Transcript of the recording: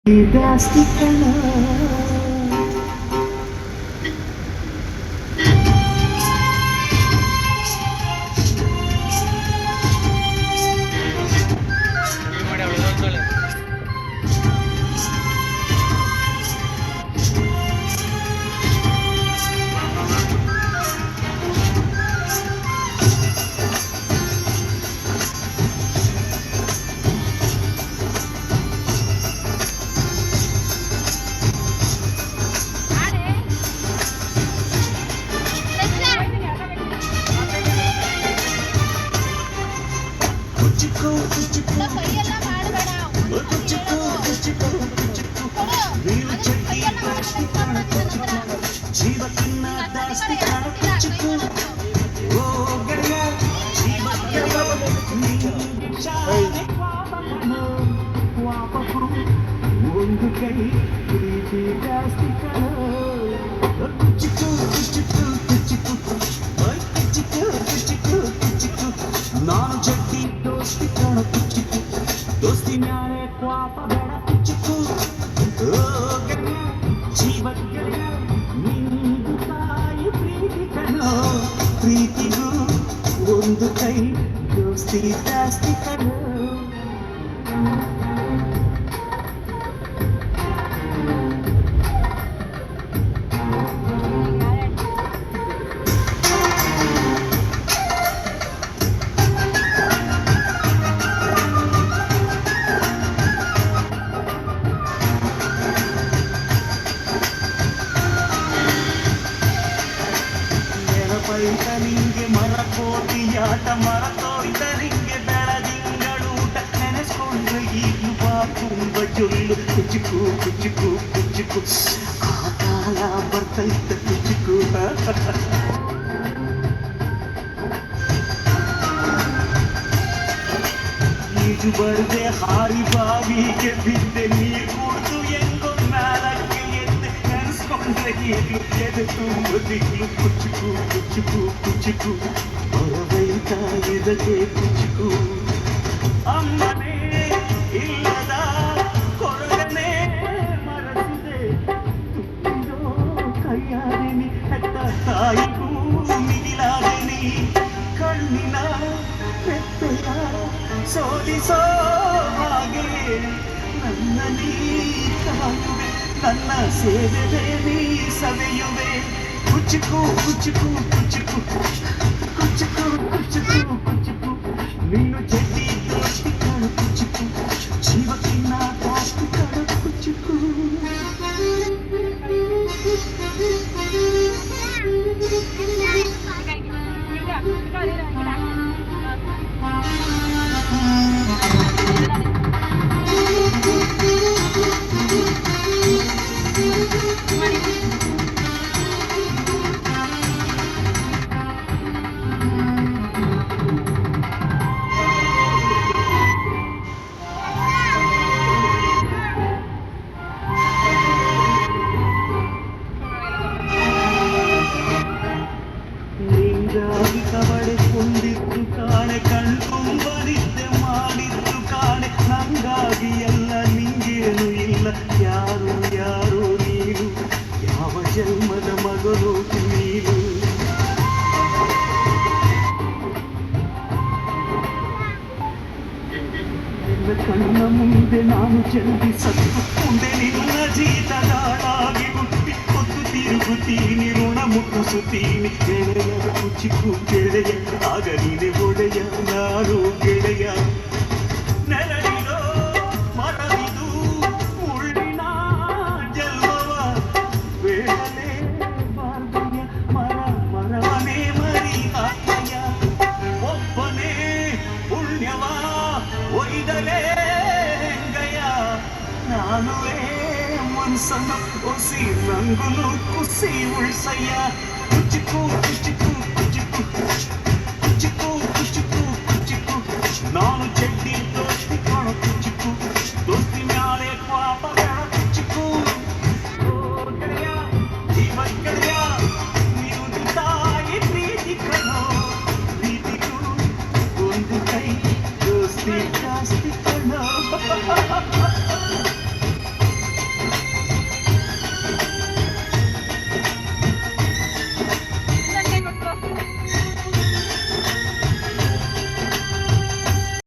ಜಾಸ್ತಿ ಕಣ ಜೀವಕ್ಕಿನ್ನ ಜಾಸ್ತಿ ಕಾಣ ಕುಚ್ಚುಕು ಓ ಗೆಳೆಯ ಜೀವಕ್ಕೆ ಒಂದು ಕೈ ಪ್ರೀತಿ ಜಾಸ್ತಿ ಕಾಣ ಕುಚ್ಚುಕು ಕುಚ್ಚುಕು ಕುಚ್ಚುಕು ಕುಚ್ಚುಕು ಕುಚ್ಚುಕು ಕುಚ್ಚುಕು ನಾನು ಜಗ್ಗಿ ದೋಸ್ತಿ ಕಾಣ ಕುಚ್ಚುಕು ದೋಸ್ತಿ ಮ್ಯಾಲೆ ಕ್ವಾಪ ಬೇಡ ಕುಚ್ಚುಕು ಓ ಗೆಳೆಯ ಜೀವಕ್ಕೆ ನಿಂದು ತಾಯಿ ಪ್ರೀತಿ ಕಣೋ ಪ್ರೀತಿಗೂ ಒಂದು ಕೈ ದೋಸ್ತಿ ಜಾಸ್ತಿ ಕಣೋ ನೆನಪೈತ ನಿಂಗೆ ಮರಕೋಟಿಯಾಟ ಮರತೋಯ್ತ ನಿಂಗೆ ಬೆಳದಿಂಗಳೂಟ ನೆನೆಸ್ಕೊಂಡ್ರೆ ಈಗಲೂ ಬಾ ತುಂಬ ಜೊಲ್ಲು ಕುಚ್ಚುಕು ಕುಚ್ಚುಕು ಕುಚ್ಚುಕು ಆ ಕಾಲ ಬರ್ತೈತ ಕುಚ್ಚುಕು ಈಜು ಬರ್ದೆ ಹಾರಿ ಬಾವಿಗೆ ಬಿದ್ದೆ ನೀರು ಕುಡ್ದು ಹೆಂಗೋ ಮ್ಯಾಲಕ್ಕೆ ಎದ್ದೆ ನೆನೆಸ್ಕೊಂಡ್ರೆ ಈಗಲೂ ಎದೆ ತುಂಬ ದಿಗ್ಲು ಕುಚ್ಚುಕು ಕುಚ್ಚುಕು ಕುಚ್ಚುಕು ಹೊರಬೈತ ಇದಕ್ಕೆ ಕುಚ್ಚುಕು ಅಮ್ಮನೇ ಇಲ್ಲದ ಕೊರಗನೆ ಮರಸಿದೆ ತುಪ್ಪಿರೋ ಕೈಯಾದೆನಿ ಹೆತ್ತ ತಾಯಿಗೂ ಮಿಗಿಲಾದೆನಿ ಕಣ್ಣಿನ ರೆಪ್ಪೆಯ ಸೋಲಿಸೋ ಹಾಗೆ ನನ್ನ ನೀ ಕಾಯುವೆ ನನ್ನ ಸೇವೆ ನೀ ಸವೆಯುವೆ ಕುಚ್ಚುಕು ಕುಚ್ಚುಕು ಕುಚ್ಚುಕು ಕುಚ್ಚುಕು ಕುಚ್ಚುಕು ಕುಚ್ಚುಕು ನೀನು ಜಗ್ಗಿ ದೋಸ್ತಿ ಕಾಣು ಕುಚ್ಚುಕು ಜೀವಕ್ಕಿನ್ನ ಜಾಸ್ತಿ ಕಾಣು ಕುಚ್ಚುಕು ಕಬಡಿಕೊಂಡಿದ್ದು ಕಾಣೆ ಕಣ್ತುಂಬನಿದ್ದೆ ಮಾಡಿದ್ದು ಕಾಣೆ ನಂಗಾಗಿ ಎಲ್ಲ ನಿಂಗೇನು ಇಲ್ಲ ಯಾರು ಯಾರು ನೀನು ಯಾವ ಜನ್ಮದ ಮಗನು ನೀನು ನಿನ್ನ ಕಣ್ಣ ಮುಂದೆ ನಾನು ಜಲ್ದಿ ಸತ್ತುಕೊಂಡೆ ನಿನ್ನ ಜೀತದಾಳಾಗಿ ಹುಟ್ಟಿ ಹೊತ್ತು ತಿರುಗುತ್ತೀನಿ ಋಣ ಮುಟ್ಟಿಸುತ್ತೀನಿ ಗೆಳೆಯ ಕುಚ್ಚುಕು ಗೆಳೆಯ ಆಗ ನೀನೆ ಒಡೆಯ ನಾನು ಗೆಳೆಯ ನೆರಳಿರೋ ಮರವಿದು ಉಳ್ಳಿನ ಜಲ್ಮವ ಬೇಡಲೇ ಬಾರ್ದಯ್ಯ ಮರ ಮರವನೇ ಮರಿ ಹಾಕಯ್ಯ ಒಬ್ಬನೇ ಪುಣ್ಯವ ಒಯ್ದಲೇ ಹೆಂಗಯ್ಯ ನಾನುವೇ ಮನ್ಸನ್ನು ಒಸಿ ನಂಗುನು ಕುಸಿ ಉಳ್ಸಯ್ಯ ಕುಚ್ಚುಕು ಕುಚ್ಚುಕು ಕುಚ್ಚುಕು ಕುಚ್ಚುಕು ಕುಚ್ಚುಕು ಕುಚ್ಚುಕು ನಾನು ಚಡ್ಡಿ